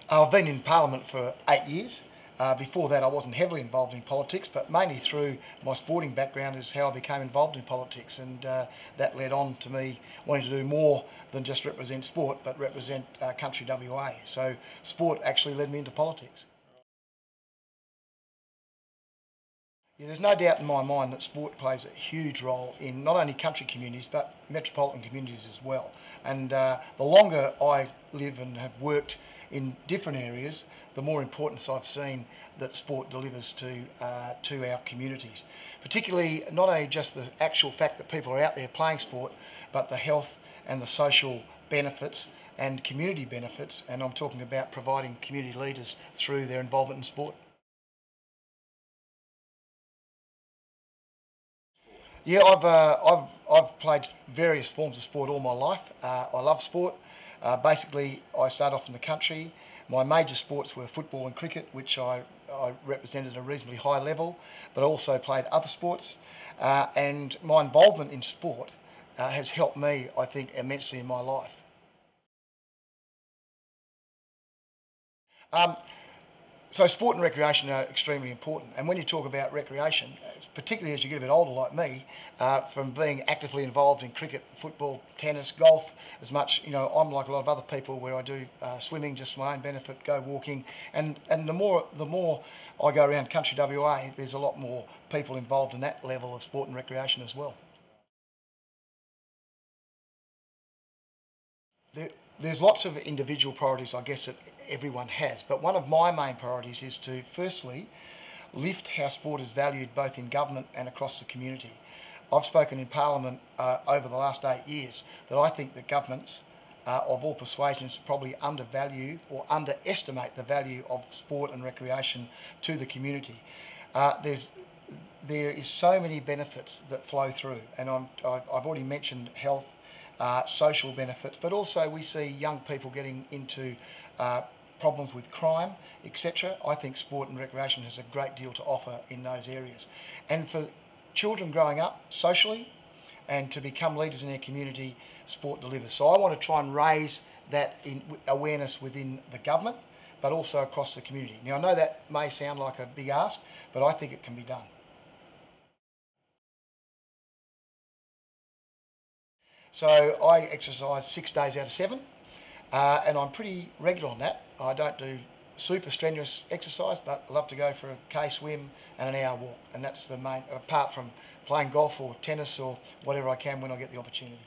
I've been in Parliament for 8 years. Before that I wasn't heavily involved in politics, but mainly through my sporting background is how I became involved in politics, and that led on to me wanting to do more than just represent sport, but represent country WA. So sport actually led me into politics. Yeah, there's no doubt in my mind that sport plays a huge role in not only country communities but metropolitan communities as well. And the longer I live and have worked in different areas, the more importance I've seen that sport delivers to our communities. Particularly not only just the actual fact that people are out there playing sport, but the health and the social benefits and community benefits, and I'm talking about providing community leaders through their involvement in sport. Yeah, I've played various forms of sport all my life. I love sport. Basically, I started off in the country. My major sports were football and cricket, which I represented at a reasonably high level, but I also played other sports. And my involvement in sport has helped me, I think, immensely in my life. Um, So sport and recreation are extremely important. And when you talk about recreation, particularly as you get a bit older like me, from being actively involved in cricket, football, tennis, golf, as much, I'm like a lot of other people where I do swimming just for my own benefit, go walking. And the more I go around country WA, there's a lot more people involved in that level of sport and recreation as well. There's lots of individual priorities, I guess, that everyone has, but one of my main priorities is to firstly lift how sport is valued both in government and across the community. I've spoken in Parliament over the last 8 years that I think that governments of all persuasions probably undervalue or underestimate the value of sport and recreation to the community. There is so many benefits that flow through, and I've already mentioned health, social benefits, but also we see young people getting into problems with crime, etc. I think sport and recreation has a great deal to offer in those areas. And for children growing up socially and to become leaders in their community, sport delivers. So I want to try and raise that awareness within the government, but also across the community. Now I know that may sound like a big ask, but I think it can be done. So I exercise 6 days out of 7, and I'm pretty regular on that. I don't do super strenuous exercise, but I love to go for a K swim and an hour walk, and that's the main, apart from playing golf or tennis or whatever I can when I get the opportunity.